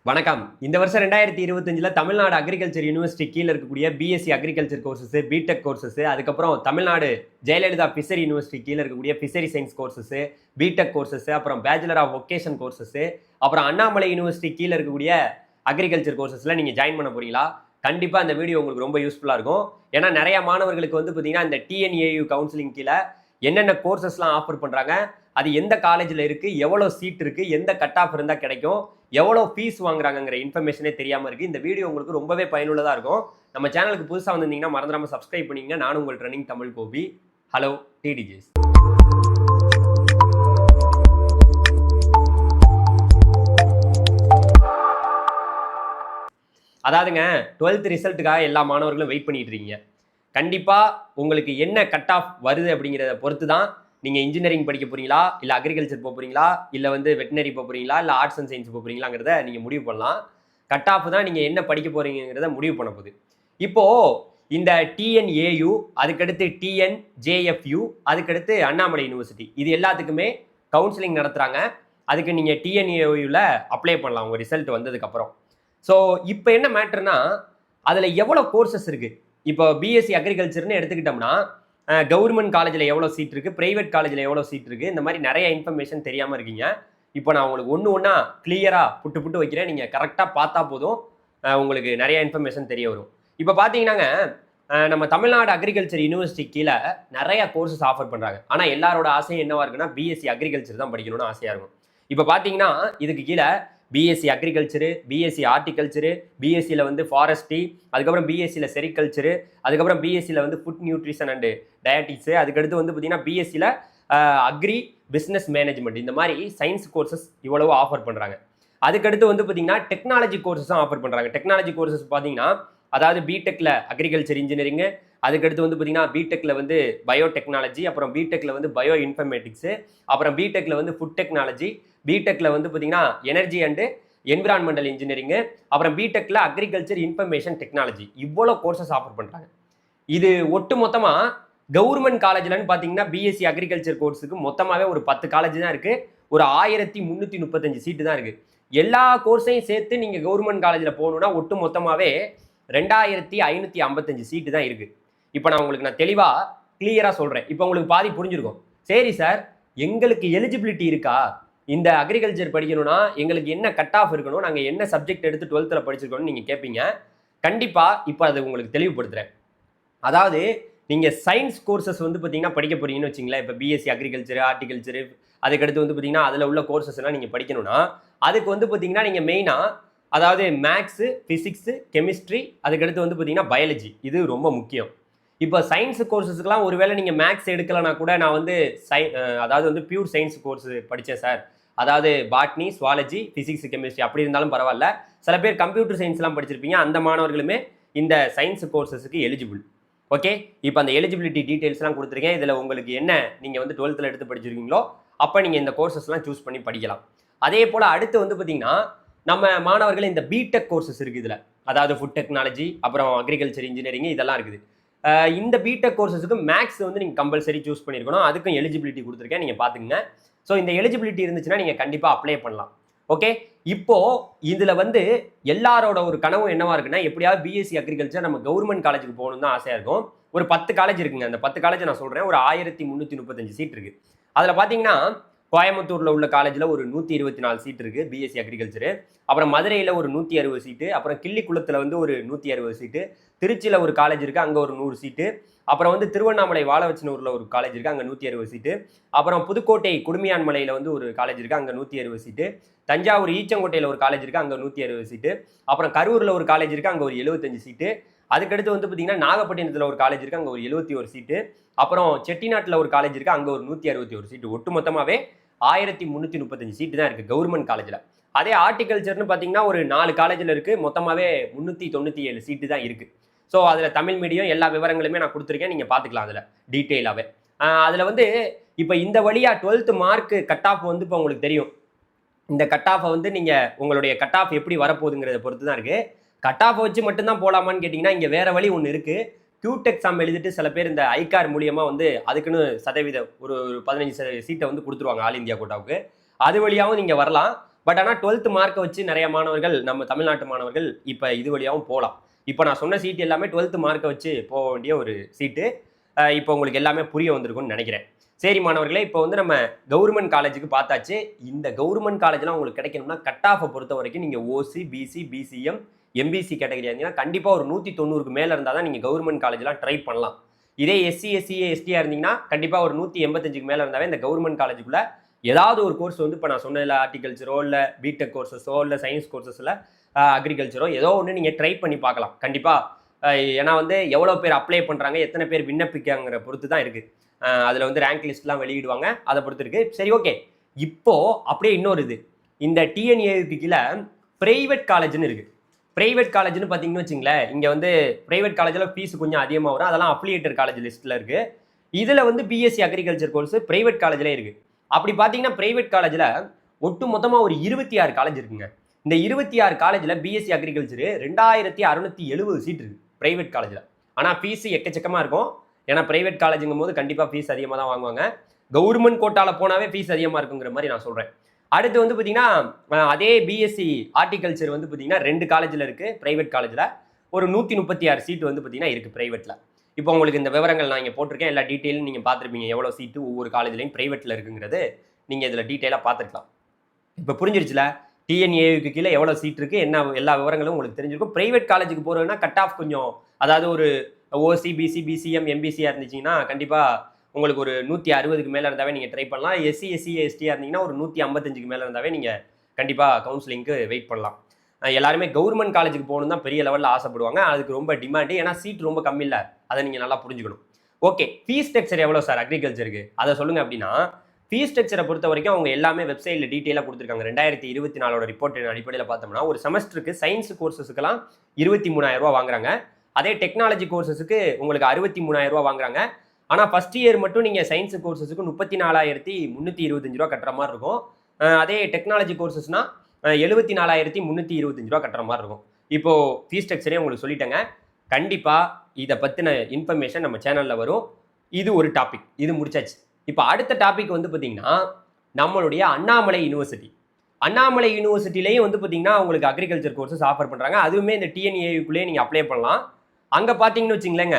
வணக்கம். இந்த வருஷம் 2025ல தமிழ்நாடு அக்ரிகல்ச்சர் யூனிவர்சிட்டி கீழ இருக்கக்கூடிய BSc agriculture courses, BTech courses, அதுக்கப்புறம் தமிழ்நாடு ஜெயலலிதா ஃபிஷரி யூனிவர்சிட்டி கீழ இருக்கக்கூடிய fishery science courses, BTech courses, அப்புறம் பேச்சுலர் ஆஃப் வொகேஷன் கோர்சஸ், அப்புறம் அண்ணாமலை யூனிவர்சிட்டி கீழ இருக்கக்கூடிய அக்ரிகல்ச்சர் கோர்சஸ்ல நீங்க ஜாயின் பண்ண போறீங்களா? கண்டிப்பா இந்த வீடியோ உங்களுக்கு ரொம்ப யூஸ்ஃபுல்லா இருக்கும். ஏன்னா நிறைய மாணவர்களுக்கு வந்து பார்த்தீங்கன்னா இந்த டிஎன்ஏயு கவுன்சிலிங் கீழ என்னென்ன கோர்சஸ்லாம் ஆஃபர் பண்றாங்க, அது எந்த காலேஜ்ல இருக்கு, எவ்வளவு சீட் இருக்கு, எந்த கட் ஆஃப் இருந்தா கிடைக்கும், எவ்வளோ ஃபீஸ் வாங்குறாங்கங்கிற இன்ஃபர்மேஷனே தெரியாமல் இருக்குது. இந்த வீடியோ உங்களுக்கு ரொம்பவே பயனுள்ளதாக இருக்கும். நம்ம சேனலுக்கு புதுசாக வந்திருந்தீங்கன்னா மறந்துடாம சப்ஸ்கிரைப் பண்ணிங்க. நானும் உங்கள் ட்ரெனிங் தமிழ் கோபி. ஹலோ டிடிஜிஸ். அதாவதுங்க 12th ரிசல்ட்டுக்காக எல்லா மாணவர்களும் வெயிட் பண்ணிட்டு இருக்கீங்க. கண்டிப்பாக உங்களுக்கு என்ன கட் ஆஃப் வருது அப்படிங்கிறத பொறுத்து தான் நீங்கள் இன்ஜினியரிங் படிக்க போகிறீங்களா, இல்லை அக்ரிகல்ச்சர் போக போகிறீங்களா, இல்லை வந்து வெட்டினரி போக போகிறீங்களா, இல்லை ஆர்ட்ஸ் அண்ட் சயின்ஸ் போக போகிறீங்களாங்கிறத நீங்கள் முடிவு பண்ணலாம். கட் ஆஃப் தான் நீங்கள் என்ன படிக்க போகிறீங்கிறத முடிவு பண்ண போகுது. இப்போது இந்த டிஎன்ஏயு, அதுக்கடுத்து டிஎன்ஜேஎஃப்யூ, அதுக்கடுத்து அண்ணாமலை யூனிவர்சிட்டி, இது எல்லாத்துக்குமே கவுன்சிலிங் நடத்துகிறாங்க. அதுக்கு நீங்கள் டிஎன்ஏயூவில் அப்ளை பண்ணலாம் உங்கள் ரிசல்ட் வந்ததுக்கப்புறம். ஸோ இப்போ என்ன மேட்டர்னா, அதில் எவ்வளோ கோர்சஸ் இருக்குது. இப்போ பிஎஸ்சி அக்ரிகல்ச்சர்னு எடுத்துக்கிட்டோம்னா கவர்மெண்ட் காலேஜில் எவ்வளோ சீட் இருக்குது, ப்ரைவேட் காலேஜில் எவ்வளோ சீட் இருக்குது, இந்த மாதிரி நிறைய இன்ஃபர்மேஷன் தெரியாமல் இருக்கீங்க. இப்போ நான் உங்களுக்கு ஒன்று ஒன்றா கிளியராக புட்டு வைக்கிறேன். நீங்கள் கரெக்டாக பார்த்தா போதும் உங்களுக்கு நிறைய இன்ஃபர்மேஷன் தெரிய வரும். இப்போ பார்த்தீங்கன்னாங்க நம்ம தமிழ்நாடு அக்ரிகல்ச்சர் யூனிவர்சிட்டி கீழே நிறைய கோர்சஸ் ஆஃபர் பண்ணுறாங்க. ஆனால் எல்லாரோட ஆசையும் என்னவா இருக்குன்னா பிஎஸ்சி அக்ரிகல்ச்சர் தான் படிக்கணும்னு ஆசையாக இருக்கும். இப்போ பார்த்தீங்கன்னா இதுக்கு கீழே பிஎஸ்சி அக்ரிகல்ச்சரு, பிஎஸ்சி ஹார்டிகல்ச்சரு, பிஎஸ்சியில் வந்து ஃபாரஸ்ட்ரி, அதுக்கப்புறம் பிஎஸ்சியில் செரிகல்ச்சரு, அதுக்கப்புறம் பிஎஸ்சியில் வந்து ஃபுட் நியூட்ரிஷன் அண்டு டயட்டிக்ஸு, அதுக்கடுத்து வந்து பார்த்தீங்கன்னா பிஎஸ்சியில் அக்ரி பிஸ்னஸ் மேனேஜ்மெண்ட், இந்த மாதிரி சயின்ஸ் கோர்சஸ் இவ்வளவு ஆஃபர் பண்ணுறாங்க. அதுக்கடுத்து வந்து பார்த்தீங்கன்னா டெக்னாலஜி கோர்சஸும் ஆஃபர் பண்ணுறாங்க. டெக்னாலஜி கோர்சஸ் பார்த்தீங்கன்னா அதாவது பிடெக்கில் அக்ரிகல்ச்சர் இன்ஜினியரிங்கு, அதுக்கடுத்து வந்து பார்த்தீங்கன்னா பிடெக்கில் வந்து பயோடெக்னாலஜி, அப்புறம் பிடெக்கில் வந்து பயோ இன்ஃபர்மேட்டிக்ஸு, அப்புறம் பிடெக்கில் வந்து ஃபுட் டெக்னாலஜி, பிடெக்கில் வந்து பார்த்தீங்கன்னா எனர்ஜி அண்டு என்விரான்மெண்டல் இன்ஜினியரிங்கு, அப்புறம் பிடெக்கில் அக்ரிகல்ச்சர் இன்ஃபர்மேஷன் டெக்னாலஜி, இவ்வளோ கோர்சஸ் ஆஃபர் பண்ணுறாங்க. இது ஒட்டு மொத்தமாக கவர்மெண்ட் காலேஜ்லன்னு பார்த்தீங்கன்னா பிஎஸ்சி அக்ரிகல்ச்சர் கோர்ஸுக்கு மொத்தமாகவே ஒரு 10 காலேஜ் தான் இருக்குது. ஒரு 1335 சீட்டு தான் இருக்குது. எல்லா கோர்ஸையும் சேர்த்து நீங்கள் கவர்மெண்ட் காலேஜில் போகணுன்னா ஒட்டு மொத்தமாகவே 2555 சீட்டு தான் இருக்குது. இப்போ நான் தெளிவாக கிளியராக சொல்கிறேன். இப்போ உங்களுக்கு பாதி புரிஞ்சிருக்கும். சரி சார், எங்களுக்கு எலிஜிபிலிட்டி இருக்கா, இந்த அக்ரிகல்ச்சர் படிக்கணும்னா எங்களுக்கு என்ன கட் ஆஃப் இருக்கணும், நாங்கள் என்ன சப்ஜெக்ட் எடுத்து 12th படிச்சிருக்கணும்னு நீங்கள் கேட்பீங்க. கண்டிப்பாக இப்போ அதை உங்களுக்கு தெளிவுபடுத்துகிறேன். அதாவது நீங்கள் சயின்ஸ் கோர்சஸ் வந்து பார்த்தீங்கன்னா படிக்க போறீங்கன்னு வச்சிங்களேன். இப்போ பிஎஸ்சி அக்ரிகல்ச்சர், ஹார்டிகல்ச்சரு, அதுக்கடுத்து வந்து பார்த்தீங்கன்னா அதில் உள்ள கோர்சஸ் எல்லாம் நீங்கள் படிக்கணும்னா அதுக்கு வந்து பார்த்தீங்கன்னா நீங்கள் மெயினாக அதாவது மேக்ஸு, ஃபிசிக்ஸு, கெமிஸ்ட்ரி, அதுக்கடுத்து வந்து பார்த்தீங்கன்னா பயாலஜி, இது ரொம்ப முக்கியம். இப்போ சயின்ஸ் கோர்சஸ்க்குலாம் ஒருவேளை நீங்கள் மேக்ஸ் எடுக்கலைன்னா கூட நான் வந்து அதாவது வந்து பியூர் சயின்ஸ் கோர்ஸ் படித்தேன் சார், அதாவது பாட்னி, சுவாலஜி, ஃபிசிக்ஸ், கெமிஸ்ட்ரி அப்படி இருந்தாலும் பரவாயில்ல. சில பேர் கம்ப்யூட்டர் சயின்ஸ்லாம் படிச்சிருப்பீங்க. அந்த மாணவர்களுமே இந்த சயின்ஸ் கோர்சஸுக்கு எலிஜிபிள். ஓகே, இப்போ அந்த எலிஜிபிலிட்டி டீட்டெயில்ஸ்லாம் கொடுத்துருக்கேன். இதில் உங்களுக்கு என்ன நீங்கள் வந்து 12th எடுத்து படிச்சிருக்கீங்களோ அப்போ நீங்கள் இந்த கோர்சஸ்லாம் சூஸ் பண்ணி படிக்கலாம். அதே போல் அடுத்து வந்து பார்த்தீங்கன்னா நம்ம மாணவர்கள் இந்த பிடெக் கோர்சஸ் இருக்குது. இதில் அதாவது ஃபுட் டெக்னாலஜி, அப்புறம் அக்ரிகல்ச்சர் இன்ஜினியரிங், இதெல்லாம் இருக்குது. இந்த பிடெக் கோர்சஸுக்கு மேக்ஸ் வந்து நீங்கள் கம்பல்சரி சூஸ் பண்ணியிருக்கணும். அதுக்கும் எலிஜிபிலிட்டி கொடுத்துருக்கேன், நீங்கள் பார்த்துங்க. ஸோ இந்த எலிஜிபிலிட்டி இருந்துச்சுன்னா நீங்கள் கண்டிப்பாக அப்ளை பண்ணலாம். ஓகே, இப்போ இதில் வந்து எல்லாரோட ஒரு கனவு என்னவா இருக்குன்னா எப்படியாவது பிஎஸ்சி அக்ரிகல்ச்சர் நம்ம கவர்மெண்ட் காலேஜுக்கு போகணும்னு தான் ஆசையாக இருக்கும். ஒரு 10 காலேஜ் இருக்குங்க. அந்த 10 காலேஜ் நான் சொல்கிறேன். ஒரு 1335 சீட் இருக்குது. அதில் பார்த்தீங்கன்னா கோயம்புத்தூரில் உள்ள காலேஜில் ஒரு 124 சீட் இருக்குது பிஎஸ்சி அக்ரிகல்ச்சரு, அப்புறம் மதுரையில் ஒரு 160 சீட்டு, அப்புறம் கிள்ளிக்குளத்தில் வந்து ஒரு 160 சீட்டு, திருச்சியில் ஒரு காலேஜ் இருக்குது, அங்கே ஒரு 100 சீட்டு, அப்புறம் வந்து திருவண்ணாமலை வாழவச்சனூரில் ஒரு காலேஜ் இருக்குது, அங்கே 160 சீட்டு, அப்புறம் புதுக்கோட்டை குடுமியான்மலையில் வந்து ஒரு காலேஜ் இருக்குது, அங்கே 160 சீட்டு, தஞ்சாவூர் ஈச்சங்கோட்டையில் ஒரு காலேஜ் இருக்குது, அங்கே 160 சீட்டு, அப்புறம் கரூரில் ஒரு காலேஜ் இருக்குது, அங்கே ஒரு 75 சீட்டு, அதுக்கடுத்து வந்து பார்த்தீங்கன்னா நாகப்பட்டினத்தில் ஒரு காலேஜ் இருக்குது, அங்கே ஒரு 71 சீட்டு, அப்புறம் செட்டிநாட்டில் ஒரு காலேஜ் இருக்குது, அங்கே ஒரு 161 சீட்டு. ஒட்டு மொத்தமாகவே 1335 சீட்டு தான் இருக்குது கவர்மெண்ட் காலேஜில். அதே ஹார்டிகல்ச்சர்னு பார்த்தீங்கன்னா ஒரு 4 காலேஜில் இருக்குது. மொத்தமாகவே 397 சீட்டு தான் இருக்குது. ஸோ அதில் தமிழ் மீடியம் எல்லா விவரங்களுமே நான் கொடுத்துருக்கேன், நீங்கள் பார்த்துக்கலாம் அதில் டீட்டெயிலாகவே. அதில் வந்து இப்போ இந்த வழியாக 12th மார்க் கட் ஆஃப் வந்து இப்போ உங்களுக்கு தெரியும். இந்த கட் ஆஃபை வந்து நீங்கள் உங்களுடைய கட் ஆஃப் எப்படி வரப்போகுதுங்கிறத பொறுத்து தான் இருக்குது. கட் ஆஃபை வச்சு மட்டும்தான் போகலாமான்னு கேட்டிங்கன்னா இங்கே வேறு வழி ஒன்று இருக்குது. கியூட் எக்ஸாம் எழுதிட்டு சில பேர் இந்த ஐகார் மூலியமாக வந்து அதுக்குன்னு சதவீதம் ஒரு 15 சீட்டை வந்து கொடுத்துருவாங்க ஆல் இந்தியா கோட்டாவுக்கு. அது வழியாகவும் நீங்கள் வரலாம். பட் ஆனால் 12th மார்க்கை வச்சு நிறைய மாணவர்கள் நம்ம தமிழ்நாட்டு மாணவர்கள் இப்போ இது வழியாகவும் போகலாம். இப்போ நான் சொன்ன சீட்டு எல்லாமே 12th மார்க்கை வச்சு போக வேண்டிய ஒரு சீட்டு. இப்போ உங்களுக்கு எல்லாமே புரிய வந்திருக்கும்னு நினைக்கிறேன். சரி மாணவர்களே, இப்போ வந்து நம்ம கவர்மெண்ட் காலேஜுக்கு பார்த்தாச்சு. இந்த கவர்மெண்ட் காலேஜ்லாம் உங்களுக்கு கிடைக்கணும்னா கட் ஆஃபை பொறுத்த வரைக்கும் நீங்கள் ஓசி, பிசி, பிசிஎம், எம்பிசி கேட்டகரி இருந்தீங்கன்னா கண்டிப்பாக ஒரு 190க்கு மேலே இருந்தால் தான் நீங்கள் கவர்மெண்ட் காலேஜ்லாம் ட்ரை பண்ணலாம். இதே எஸ்சி, எஸ்சிஏ, எஸ்டியா இருந்தீங்கன்னா கண்டிப்பாக ஒரு 185க்கு மேலே இருந்தாவே இந்த கவர்மெண்ட் காலேஜுக்குள்ள ஏதாவது ஒரு கோர்ஸ் வந்து இப்போ நான் சொன்னதில்ல ஹார்டிகல்ச்சரோ இல்லை பிடெக் கோர்சஸோ இல்லை சயின்ஸ் கோர்சஸில் அக்ரிகல்ச்சரோ ஏதோ ஒன்று நீங்கள் ட்ரை பண்ணி பார்க்கலாம் கண்டிப்பாக. ஏன்னா வந்து எவ்வளோ பேர் அப்ளை பண்ணுறாங்க, எத்தனை பேர் விண்ணப்பிக்காங்கிற பொறுத்து தான் இருக்குது. அதில் வந்து ரேங்க் லிஸ்ட்லாம் வெளியிடுவாங்க, அதை பொறுத்து இருக்குது. சரி, ஓகே. இப்போது அப்படியே இன்னொரு இது, இந்த டிஎன்ஏக்கு கீழே ப்ரைவேட் காலேஜ்னு இருக்குது. ப்ரைவேட் காலேஜ்னு பார்த்தீங்கன்னு வச்சுங்களேன், இங்கே வந்து ப்ரைவேட் காலேஜில் ஃபீஸ் கொஞ்சம் அதிகமாக வரும். அதெல்லாம் அஃபிலியேட்டட் காலேஜ் லிஸ்ட்டில் இருக்குது. இதில் வந்து பிஎஸ்சி அக்ரிகல்ச்சர் கோர்ஸ் ப்ரைவேட் காலேஜில் இருக்குது. அப்படி பார்த்தீங்கன்னா ப்ரைவேட் காலேஜில் ஒட்டு மொத்தமாக ஒரு 26 காலேஜ் இருக்குங்க. இந்த 26 காலேஜில் பிஎஸ்சி அக்ரிகல்ச்சரு 2670 சீட் இருக்குது ப்ரைவேட் காலேஜில். ஆனால் ஃபீஸு எக்கச்சக்கமாக இருக்கும். ஏன்னா ப்ரைவேட் காலேஜுங்கும் போது கண்டிப்பாக ஃபீஸ் அதிகமாக தான் வாங்குவாங்க. கவர்மெண்ட் கோட்டாவில் போனாவே ஃபீஸ் அதிகமாக இருக்குங்கிற மாதிரி நான் சொல்கிறேன். அடுத்து வந்து பார்த்தீங்கன்னா அதே பிஎஸ்சி ஹார்டிகல்ச்சர் வந்து பார்த்தீங்கன்னா 2 காலேஜில் இருக்குது ப்ரைவேட் காலேஜில். ஒரு 136 சீட்டு வந்து பார்த்தீங்கன்னா இருக்குது ப்ரைவேட்டில். இப்போ உங்களுக்கு இந்த விவரங்கள் நான் இங்கே போட்டிருக்கேன். எல்லா டீட்டெயிலும் நீங்கள் பார்த்துருப்பீங்க, எவ்வளோ சீட்டு ஒவ்வொரு காலேஜ்லையும் ப்ரைவேட்டில் இருக்குங்கிறது நீங்கள் இதில் டீட்டெயிலாக பார்த்துருக்கலாம். இப்போ புரிஞ்சிருச்சுல, டிஎன்ஏக்கு கீழே எவ்வளோ சீட் இருக்குது, என்ன எல்லா விவரங்களும் உங்களுக்கு தெரிஞ்சிருக்கும். ப்ரைவேட் காலேஜுக்கு போகிறதுனா கட் ஆஃப் கொஞ்சம், அதாவது ஒரு ஓசி, பிசி, பிசிஎம், எம்பிசியாக இருந்துச்சிங்கன்னா கண்டிப்பாக உங்களுக்கு ஒரு 160க்கு மேலே இருந்தாவே நீங்கள் ட்ரை பண்ணலாம். எஸ்சி, எஸ்சி, எஸ்டியாக இருந்தீங்கன்னா ஒரு 155க்கு மேலே இருந்தாவே நீங்கள் கண்டிப்பாக கவுன்சிலிங்க்கு வெயிட் பண்ணலாம். எல்லாருமே கவர்மெண்ட் காலேஜுக்கு போகணும் தான் பெரிய லெவலில் ஆசைப்படுவாங்க. அதுக்கு ரொம்ப டிமாண்டு, ஏன்னா சீட் ரொம்ப கம்மி இல்லை. அதை நீங்கள் நல்லா புரிஞ்சுக்கணும். ஓகே, ஃபீஸ் ஸ்ட்ரக்சர் எவ்வளோ சார் அக்ரிகல்ச்சருக்கு, அதை சொல்லுங்கள் அப்படின்னா, ஃபீஸ் ஸ்ட்ரக்சரை பொறுத்த வரைக்கும் அவங்க எல்லாமே வெப்சைட்டில் டீட்டெயிலாக கொடுத்துருக்காங்க. 2024 ரிப்போர்ட்டின் அடிப்படையில் பார்த்தோம்னா ஒரு செமஸ்டருக்கு சயின்ஸ் கோர்சஸுக்கெல்லாம் 23,000 ரூபா வாங்குறாங்க. அதே டெக்னாலஜி கோர்சஸுக்கு உங்களுக்கு 63,000 ரூபா வாங்குறாங்க. ஆனால் ஃபஸ்ட் இயர் மட்டும் நீங்கள் சயின்ஸ் கோர்சஸுக்கு 34,325 ரூபா கட்டுற மாதிரி இருக்கும். அதே டெக்னாலஜி கோர்சஸ்னால் 74,325 ரூபா கட்டுற மாதிரி இருக்கும். இப்போது ஃபீஸ் ஸ்ட்ரக்சரே உங்களுக்கு சொல்லிட்டேங்க. கண்டிப்பாக இதை பற்றின இன்ஃபர்மேஷன் நம்ம சேனலில் வரும். இது ஒரு டாபிக், இது முடிச்சாச்சு. இப்போ அடுத்த டாபிக் வந்து பார்த்தீங்கன்னா நம்மளுடைய அண்ணாமலை யூனிவர்சிட்டி. அண்ணாமலை யூனிவர்சிட்டிலையும் வந்து பார்த்தீங்கன்னா உங்களுக்கு அக்ரிகல்ச்சர் கோர்சஸ் ஆஃபர் பண்ணுறாங்க. அதுவுமே இந்த டிஎன்ஏக்குள்ளேயே நீங்கள் அப்ளை பண்ணலாம். அங்கே பார்த்தீங்கன்னு வச்சுங்களேங்க,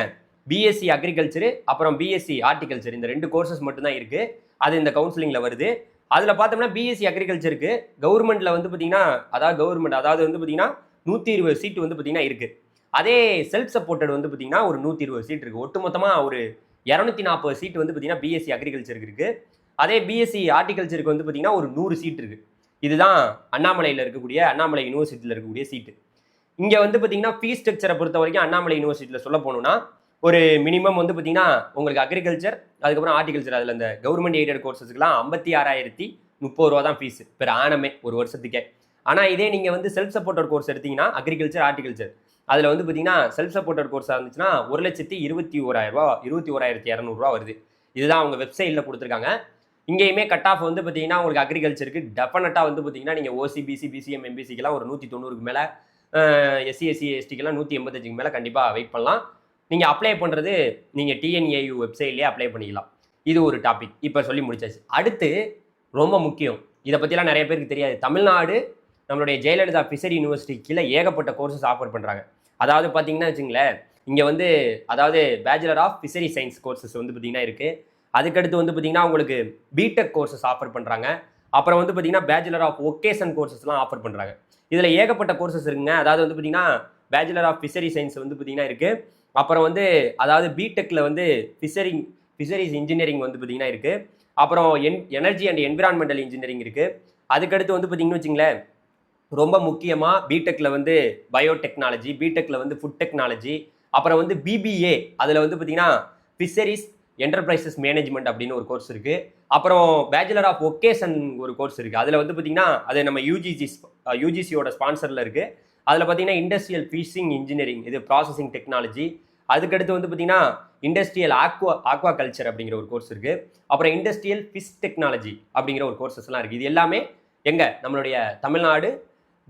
பிஎஸ்சி அக்ரிகல்ச்சரு அப்புறம் பிஎஸ்சி ஹார்டிகல்ச்சர் இந்த 2 கோர்சஸ் மட்டும்தான் இருக்குது. அது இந்த கவுன்சிலிங்கில் வருது. அதில் பார்த்தோம்னா பிஎஸ்சி அக்ரிகல்ச்சருக்கு கவர்மெண்ட்டில் வந்து பார்த்தீங்கன்னா அதாவது வந்து பார்த்தீங்கன்னா 120 சீட்டு வந்து பார்த்தீங்கன்னா இருக்குது. அதே செல்ஃப் சப்போர்ட்டட் வந்து பார்த்தீங்கன்னா ஒரு 120 சீட் இருக்குது. ஒட்டுமொத்தமாக ஒரு 240 சீட் வந்து பார்த்தீங்கன்னா பிஎஸ்சி அக்ரிகல்ச்சருக்கு இருக்குது. அதே பிஎஸ்சி ஹார்டிகல்ச்சருக்கு வந்து பார்த்தீங்கன்னா ஒரு 100 சீட் இருக்குது. இதுதான் அண்ணாமலையில் இருக்கக்கூடிய, அண்ணாமலை யூனிவர்சிட்டியில் இருக்கக்கூடிய சீட்டு. இங்கே வந்து பார்த்தீங்கன்னா ஃபீஸ் ஸ்ட்ரக்சரை பொறுத்த வரைக்கும் அண்ணாமலை யூனிவர்சிட்டியில் சொல்ல போகணுன்னா ஒரு மினிமம் வந்து பார்த்தீங்கன்னா உங்களுக்கு அக்ரிகல்ச்சர் அதுக்கப்புறம் ஹார்டிகல்ச்சர் அதில் இந்த கவர்மெண்ட் எய்டட் கோர்சஸ்க்குலாம் 56,030 ரூபா தான் ஃபீஸ் பெர் ஆனமே ஒரு வருஷத்துக்கே. ஆனால் இதே நீங்கள் வந்து செல்ஃப் சப்போர்ட்டட் கோர்ஸ் எடுத்தீங்கன்னா அக்ரிகல்ச்சர் ஹார்டிகல்ச்சர் அதில் வந்து பார்த்தீங்கன்னா செல்ஃப் சப்போர்ட்டட் கோர்ஸாக இருந்துச்சுன்னா 1,21,000 ரூபா 21,200 ரூபா வருது. இதுதான் அவங்க வெப்சைட்டில் கொடுத்துருக்காங்க. இங்கேயுமே கட் ஆஃப் வந்து பார்த்தீங்கன்னா உங்களுக்கு அக்ரிகல்ச்சருக்கு டெஃபினட்டாக வந்து பார்த்தீங்கன்னா நீங்கள் ஓசி, பிசி, பிசிஎம், எம்பிசிக்கெல்லாம் ஒரு 190க்கு மேலே, எஸ்சி, எஸ்சி, எஸ்டிக்கெல்லாம் 185க்கு மேலே கண்டிப்பாக வெயிட் பண்ணலாம். நீங்கள் அப்ளை பண்ணுறது நீங்கள் டிஎன்ஏயு வெப்சைட்லேயே அப்ளை பண்ணிக்கலாம். இது ஒரு டாபிக் இப்போ சொல்லி முடிச்சாச்சு. அடுத்து ரொம்ப முக்கியம், இதை பற்றிலாம் நிறைய பேருக்கு தெரியாது. தமிழ்நாடு நம்மளுடைய ஜெயலலிதா ஃபிஷரி யூனிவர்சிட்டி கீழே ஏகப்பட்ட கோர்சஸ் ஆஃபர் பண்ணுறாங்க. அதாவது பார்த்தீங்கன்னா வச்சுங்களேன், இங்கே வந்து அதாவது bachelor of fishery science courses வந்து பார்த்தீங்கன்னா இருக்குது. அதுக்கடுத்து வந்து பார்த்தீங்கன்னா உங்களுக்கு பிடெக் கோர்சஸ் ஆஃபர் பண்ணுறாங்க. அப்புறம் வந்து பார்த்தீங்கன்னா பேச்சுலர் ஆஃப் ஒகேஷன் கோர்சஸ்லாம் ஆஃபர் பண்ணுறாங்க. இதில் ஏகப்பட்ட கோர்சஸ் இருக்குங்க. அதாவது வந்து பார்த்தீங்கன்னா பேச்சுலர் ஆஃப் ஃபிஷரி சயின்ஸ் வந்து பார்த்தீங்கன்னா இருக்குது. அப்புறம் வந்து அதாவது பிடெக்கில் வந்து ஃபிஷரிஸ் இன்ஜினியரிங் வந்து பார்த்தீங்கன்னா இருக்குது. அப்புறம் எனர்ஜி அண்ட் என்விரான்மெண்டல் இன்ஜினியரிங் இருக்குது. அதுக்கடுத்து வந்து பார்த்தீங்கன்னு வச்சுங்களேன், ரொம்ப முக்கியமாக பிடெக்கில் வந்து பயோடெக்னாலஜி, பிடெக்கில் வந்து ஃபுட் டெக்னாலஜி, அப்புறம் வந்து பிபிஏ அதில் வந்து பார்த்தீங்கன்னா ஃபிஷரிஸ் என்டர்பிரைசஸ் மேனேஜ்மெண்ட் அப்படின்னு ஒரு கோர்ஸ் இருக்குது. அப்புறம் பேச்சுலர் ஆஃப் ஒகேஷன் ஒரு கோர்ஸ் இருக்குது. அதில் வந்து பார்த்தீங்கன்னா அது நம்ம யூஜிசியோட ஸ்பான்சரில் இருக்குது. அதில் பார்த்தீங்கன்னா இண்டஸ்ட்ரியல் ஃபிஷிங் இன்ஜினியரிங், இது ப்ராசஸிங் டெக்னாலஜி. அதுக்கடுத்து வந்து பார்த்தீங்கன்னா இண்டஸ்ட்ரியல் ஆக்வா கல்ச்சர் அப்படிங்கிற ஒரு கோர்ஸ் இருக்குது. அப்புறம் இண்டஸ்ட்ரியல் ஃபிஷ் டெக்னாலஜி அப்படிங்கிற ஒரு கோர்சஸ்லாம் இருக்குது. இது எல்லாமே எங்கே நம்மளுடைய தமிழ்நாடு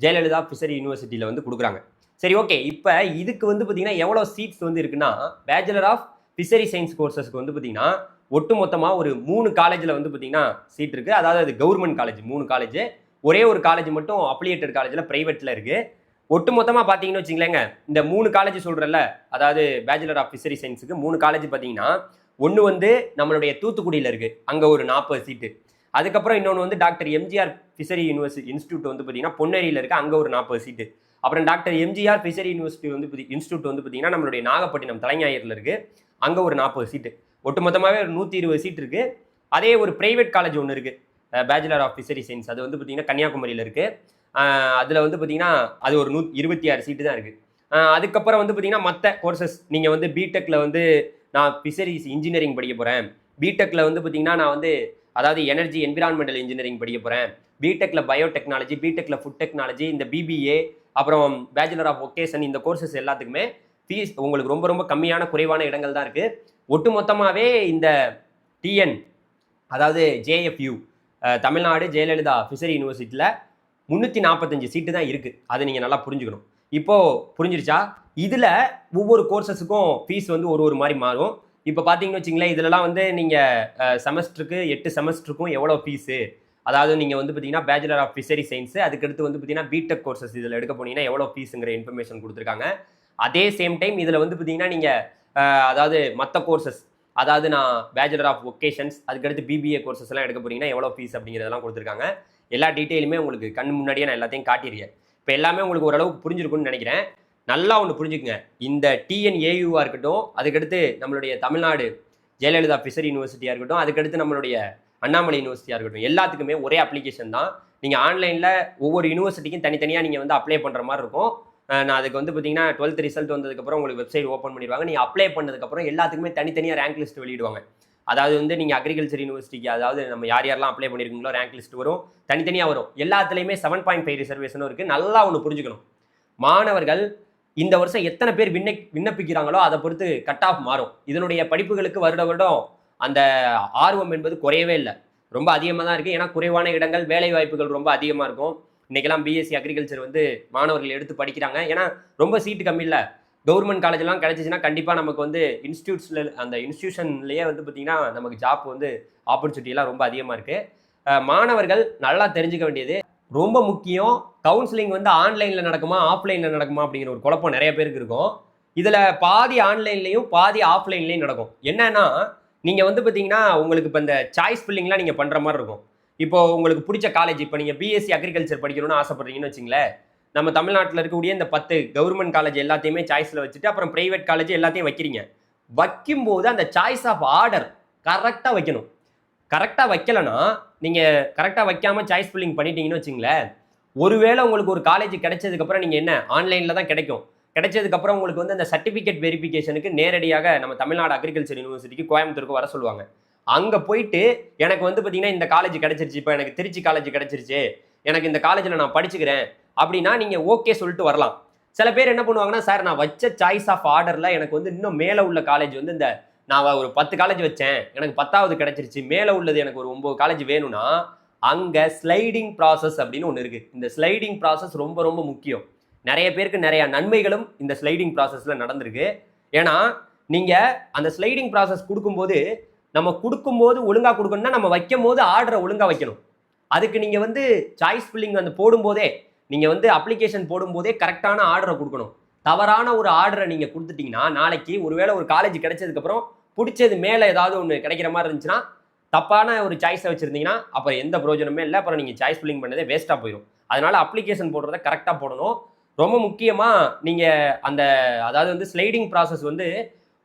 ஜெயலலிதா ஃபிஷரி யூனிவர்சிட்டியில் வந்து கொடுக்குறாங்க. சரி, ஓகே. இப்போ இதுக்கு வந்து பார்த்தீங்கன்னா எவ்வளோ சீட்ஸ் வந்து இருக்குன்னா, பேச்சுலர் ஆஃப் ஃபிஷரி சயின்ஸ் கோர்சஸ்க்கு வந்து பார்த்தீங்கன்னா ஒட்டு மொத்தமாக ஒரு 3 காலேஜில் வந்து பார்த்தீங்கன்னா சீட் இருக்குது. அதாவது அது கவர்மெண்ட் காலேஜ் 3 காலேஜ். ஒரே ஒரு காலேஜ் மட்டும் அப்ளியேட்டட் காலேஜில் ப்ரைவேட்டில் இருக்குது. ஒட்டு மொத்தமாக பார்த்தீங்கன்னு வச்சுங்களேங்க, இந்த 3 காலேஜ் சொல்கிறல்ல, அதாவது பேச்சுலர் ஆஃப் ஃபிஷரி சயின்ஸுக்கு 3 காலேஜ் பார்த்தீங்கன்னா, ஒன்று வந்து நம்மளுடைய தூத்துக்குடியில் இருக்குது, அங்கே ஒரு 40 சீட்டு. அதுக்கப்புறம் இன்னொன்று வந்து doctor MGR fishery university institute வந்து பார்த்தீங்கன்னா பொன்னேரியில் இருக்குது, அங்கே ஒரு 40 சீட்டு. அப்புறம் டாக்டர் எம்ஜிஆர் ஃபிஷரி யூனிவர்சிட்டி வந்து இன்ஸ்டியூட் வந்து பார்த்தீங்கன்னா நம்மளுடைய நாகப்பட்டினம் தலைஞாயிறில் இருக்குது, அங்கே ஒரு 40 சீட்டு. ஒட்டு மொத்தமாகவே ஒரு 120 சீட் இருக்குது. அதே ஒரு பிரைவேட் காலேஜ் ஒன்று இருக்குது, பேச்சுலர் ஆஃப் ஃபிஷரி சயின்ஸ், அது வந்து பார்த்தீங்கன்னா கன்னியாகுமரியில் இருக்குது. அதில் வந்து பார்த்தீங்கன்னா அது ஒரு 126 சீட்டு தான் இருக்குது. அதுக்கப்புறம் வந்து பார்த்தீங்கன்னா மற்ற கோர்சஸ் நீங்கள் வந்து பிடெக்கில் வந்து நான் ஃபிஷரிஸ் இன்ஜினியரிங் படிக்க போகிறேன், பிடெக்கில் வந்து பார்த்தீங்கன்னா நான் வந்து அதாவது எனர்ஜி என்விரான்மெண்டல் இன்ஜினியரிங் படிக்க போகிறேன், பிடெக்கில் பயோடெக்னாலஜி, பிடெக்கில் ஃபுட் டெக்னாலஜி, இந்த பிபிஏ, அப்புறம் பேச்சுலர் ஆஃப் ஒகேஷன், இந்த கோர்சஸ் எல்லாத்துக்குமே ஃபீஸ் உங்களுக்கு ரொம்ப ரொம்ப கம்மியான குறைவான இடங்கள் தான் இருக்குது. ஒட்டு மொத்தமாகவே இந்த டிஎன் அதாவது ஜேஎஃப்யூ தமிழ்நாடு ஜெயலலிதா ஃபிஷரி யூனிவர்சிட்டியில் 345 சீட்டு தான் இருக்குது. அதை நீங்கள் நல்லா புரிஞ்சுக்கணும். இப்போது புரிஞ்சிருச்சா? இதில் ஒவ்வொரு கோர்சஸுக்கும் ஃபீஸ் வந்து ஒரு மாதிரி மாறும். இப்போ பார்த்தீங்கன்னு வச்சிங்களேன், இதிலலாம் வந்து நீங்கள் செமஸ்டருக்கு 8 செமஸ்டருக்கும் எவ்வளோ ஃபீஸு, அதாவது நீங்கள் வந்து பார்த்தீங்கன்னா பேச்சுலர் ஆஃப் ஃபிஷரி சயின்ஸு, அதுக்கடுத்து வந்து பார்த்தீங்கன்னா பிடெக் கோர்சஸ் இதில் எடுக்க போனீங்கன்னா எவ்வளோ ஃபீஸுங்கிற இன்ஃபர்மேஷன் கொடுத்துருக்காங்க. அதே சேம் டைம் இதில் வந்து பார்த்தீங்கன்னா நீங்கள் அதாவது மற்ற கோர்சஸ், அதாவது நான் பேச்சுலர் ஆஃப் ஒகேஷன்ஸ், அதுக்கடுத்து பிபிஏ கோர்சஸ் எல்லாம் எடுக்க போறீங்கன்னா எவ்வளோ ஃபீஸ் அப்படிங்கிறதெல்லாம் கொடுத்துருக்காங்க. எல்லா டீட்டெயிலுமே உங்களுக்கு கண் முன்னாடியே நான் எல்லாத்தையும் காட்டியிருக்கேன். இப்போ எல்லாமே உங்களுக்கு ஓரளவுக்கு புரிஞ்சிருக்கும்னு நினைக்கிறேன். நல்லா ஒன்று புரிஞ்சுக்குங்க, இந்த டிஎன்ஏயூவாக இருக்கட்டும், அதுக்கடுத்து நம்மளுடைய தமிழ்நாடு ஜெயலலிதா ஃபிஷரி யூனிவர்சிட்டியாக இருக்கட்டும், அதுக்கடுத்து நம்மளுடைய அண்ணாமலை யூனிவர்சிட்டியாக இருக்கட்டும், எல்லாத்துக்குமே ஒரே அப்ளிகேஷன் தான். நீங்கள் ஆன்லைனில் ஒவ்வொரு யூனிவர்சிட்டிக்கும் தனித்தனியாக நீங்கள் வந்து அப்ளை பண்ணுற மாதிரி இருக்கும். நான் அதுக்கு வந்து பார்த்தீங்கன்னா 12th ரிசல்ட் வந்ததுக்கப்புறம் உங்களுக்கு வெப்சைட் ஓப்பன் பண்ணிடுவாங்க. நீங்கள் அப்ளை பண்ணதுக்கப்புறம் எல்லாத்துக்குமே தனித்தனியாக ரேங்க் லிஸ்ட் வெளியிடுவாங்க. அதாவது வந்து நீங்கள் அக்ரிகல்ச்சர் யூனிவர்சிட்டிக்கு, அதாவது நம்ம யாரெல்லாம் அப்ளை பண்ணியிருக்கீங்களோ ரேங்க் லிஸ்ட் வரும், தனித்தனியாக வரும். எல்லாத்துலேயுமே 7.5 ரிசர்வேஷனும் இருக்குது. நல்லா ஒன்று புரிஞ்சுக்கணும், மாணவர்கள் இந்த வருஷம் எத்தனை பேர் விண்ணப்பிக்கிறாங்களோ அதை பொறுத்து கட் ஆஃப் மாறும். இதனுடைய படிப்புகளுக்கு வருடம் அந்த ஆர்வம் என்பது குறையவே இல்லை, ரொம்ப அதிகமாக தான் இருக்குது. ஏன்னா குறைவான இடங்கள், வேலை வாய்ப்புகள் ரொம்ப அதிகமாக இருக்கும். இன்றைக்கெல்லாம் பிஎஸ்சி அக்ரிகல்ச்சர் வந்து மாணவர்கள் எடுத்து படிக்கிறாங்க. ஏன்னா ரொம்ப சீட்டு கம்மி இல்லை. கவர்மெண்ட் காலேஜெல்லாம் கிடச்சிச்சின்னா கண்டிப்பாக நமக்கு வந்து அந்த இன்ஸ்டியூஷன்லேயே வந்து பார்த்திங்கன்னா நமக்கு ஜாப் வந்து ஆப்பர்ச்சுனிட்டிலாம் ரொம்ப அதிகமாக இருக்குது. மாணவர்கள் நல்லா தெரிஞ்சுக்க வேண்டியது ரொம்ப முக்கியம். கவுன்சிலிங் வந்து ஆன்லைனில் நடக்குமா ஆஃப்லைனில் நடக்குமா அப்படிங்கிற ஒரு குழப்பம் நிறைய பேருக்கு இருக்கும். இதில் பாதி ஆன்லைன்லேயும் பாதி ஆஃப்லைன்லேயும் நடக்கும். என்னன்னா நீங்கள் வந்து பார்த்தீங்கன்னா உங்களுக்கு இப்போ இந்த சாய்ஸ் ஃபில்லிங்லாம் நீங்கள் பண்ணுற மாதிரி இருக்கும். இப்போ உங்களுக்கு பிடிச்ச காலேஜ், இப்போ நீங்கள் பிஎஸ்சி அக்ரிகல்ச்சர் படிக்கணும்னு ஆசைப்படுறீங்கன்னு வச்சுங்களேன், நம்ம தமிழ்நாட்டில் இருக்கக்கூடிய இந்த 10 கவர்மெண்ட் காலேஜ் எல்லாத்தையுமே சாய்ஸில் வச்சுட்டு அப்புறம் ப்ரைவேட் காலேஜ் எல்லாத்தையும் வைக்கிறீங்க. வைக்கும்போது அந்த சாய்ஸ் ஆஃப் ஆர்டர் கரெக்டாக வைக்கணும். கரெக்டாக வைக்கலைன்னா, நீங்கள் கரெக்டாக வைக்காமல் சாய்ஸ் ஃபில்லிங் பண்ணிட்டீங்கன்னு வச்சுங்களேன், ஒருவேளை உங்களுக்கு ஒரு காலேஜ் கிடைச்சதுக்கப்புறம் நீங்கள் என்ன ஆன்லைனில் தான் கிடைக்கும், கிடைச்சதுக்கப்புறம் உங்களுக்கு வந்து அந்த சர்டிஃபிகேட் வெரிஃபிகேஷனுக்கு நேரடியாக நம்ம தமிழ்நாடு அக்ரிகல்ச்சர் யூனிவர்சிட்டிக்கு கோயம்புத்தூருக்கு வர சொல்லுவாங்க. அங்கே போயிட்டு எனக்கு வந்து பார்த்தீங்கன்னா இந்த காலேஜ் கிடைச்சிருச்சு, இப்போ எனக்கு திருச்சி காலேஜ் கிடைச்சிருச்சு, எனக்கு இந்த காலேஜில் நான் படிச்சுக்கிறேன் அப்படின்னா நீங்கள் ஓகே சொல்லிட்டு வரலாம். சில பேர் என்ன பண்ணுவாங்கன்னா, சார் நான் வச்ச சாய்ஸ் ஆஃப் ஆர்டரில் எனக்கு வந்து இன்னும் மேலே உள்ள காலேஜ் வந்து இந்த நான் ஒரு 10 காலேஜ் வச்சேன், எனக்கு 10வது கிடைச்சிருச்சு, மேலே உள்ளது எனக்கு ஒரு 9 காலேஜ் வேணும்னா அங்கே ஸ்லைடிங் ப்ராசஸ் அப்படின்னு ஒன்று இருக்குது. இந்த ஸ்லைடிங் ப்ராசஸ் ரொம்ப ரொம்ப முக்கியம். நிறைய பேருக்கு நிறைய நன்மைகளும் இந்த ஸ்லைடிங் ப்ராசஸில் நடந்திருக்கு. ஏன்னா நீங்கள் அந்த ஸ்லைடிங் ப்ராசஸ் கொடுக்கும்போது, நம்ம கொடுக்கும்போது ஒழுங்காக கொடுக்கணும்னா நம்ம வைக்கும் போது ஆர்டரை ஒழுங்காக வைக்கணும். அதுக்கு நீங்கள் வந்து சாய்ஸ் ஃபில்லிங் வந்து போடும்போதே, நீங்கள் வந்து அப்ளிகேஷன் போடும்போதே கரெக்டான ஆர்டரை கொடுக்கணும். தவறான ஒரு ஆர்டரை நீங்கள் கொடுத்துட்டீங்கன்னா, நாளைக்கு ஒருவேளை ஒரு காலேஜ் கிடைச்சதுக்கப்புறம் பிடிச்சது மேலே ஏதாவது ஒன்று கிடைக்கிற மாதிரி இருந்துச்சுன்னா, தப்பான ஒரு சாய்ஸை வச்சுருந்தீங்கன்னா அப்புறம் எந்த பிரயோஜனமே இல்லை. அப்புறம் நீங்கள் சாய்ஸ் ஃபில்லிங் பண்ணதே வேஸ்ட்டாக போயிடும். அதனால் அப்ளிகேஷன் போடுறத கரெக்டாக போடணும். ரொம்ப முக்கியமாக நீங்கள் அந்த அதாவது வந்து ஸ்லைடிங் ப்ராசஸ் வந்து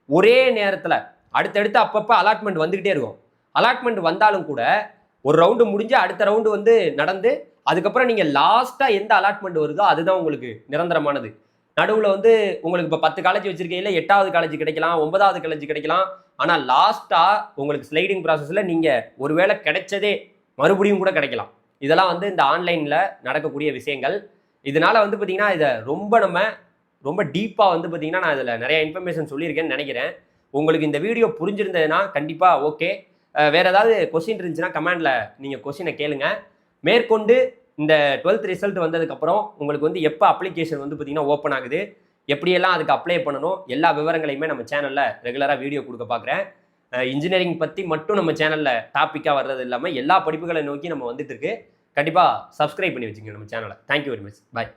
ஒரே நேரத்தில் அடுத்தடுத்து அப்பப்போ அலாட்மெண்ட் வந்துக்கிட்டே இருக்கும். அலாட்மெண்ட் வந்தாலும் கூட ஒரு ரவுண்டு முடிஞ்சு அடுத்த ரவுண்டு வந்து நடந்து அதுக்கப்புறம் நீங்கள் லாஸ்ட்டாக எந்த அலாட்மெண்ட் வருதோ அதுதான் உங்களுக்கு நிரந்தரமானது. நடுவில் வந்து உங்களுக்கு இப்போ 10 காலேஜ் வச்சிருக்கையில் 8வது காலேஜ் கிடைக்கலாம், 9வது காலேஜ் கிடைக்கலாம். ஆனால் லாஸ்ட்டாக உங்களுக்கு ஸ்லைடிங் ப்ராசஸில் நீங்கள் ஒருவேளை கிடைச்சதே மறுபடியும் கூட கிடைக்கலாம். இதெல்லாம் வந்து இந்த ஆன்லைனில் நடக்கக்கூடிய விஷயங்கள். இதனால் வந்து பார்த்திங்கன்னா இதை ரொம்ப டீப்பாக வந்து பார்த்திங்கன்னா நான் இதில் நிறைய இன்ஃபர்மேஷன் சொல்லியிருக்கேன்னு நினைக்கிறேன். உங்களுக்கு இந்த வீடியோ புரிஞ்சிருந்ததுன்னா கண்டிப்பாக ஓகே. வேறு ஏதாவது கொஸ்டின் இருந்துச்சுன்னா கமெண்டில் நீங்கள் கொஸ்டினை கேளுங்க. மேற்கொண்டு இந்த 12th ரிசல்ட் வந்ததுக்கப்புறம் உங்களுக்கு வந்து எப்போ அப்ளிகேஷன் வந்து பார்த்திங்கன்னா ஓப்பன் ஆகுது, எப்படியெல்லாம் அதுக்கு அப்ளை பண்ணணும், எல்லா விவரங்களையுமே நம்ம சேனலில் ரெகுலராக வீடியோ கொடுக்க பார்க்குறேன். இன்ஜினியரிங் பற்றி மட்டும் நம்ம சேனலில் டாப்பிக்காக வர்றது இல்லாமல் எல்லா படிப்புகளை நோக்கி நம்ம வந்துட்டு இருக்கு. கண்டிப்பாக சப்ஸ்கிரைப் பண்ணி வச்சுங்க நம்ம சேனலை. Thank you very much. பாய்.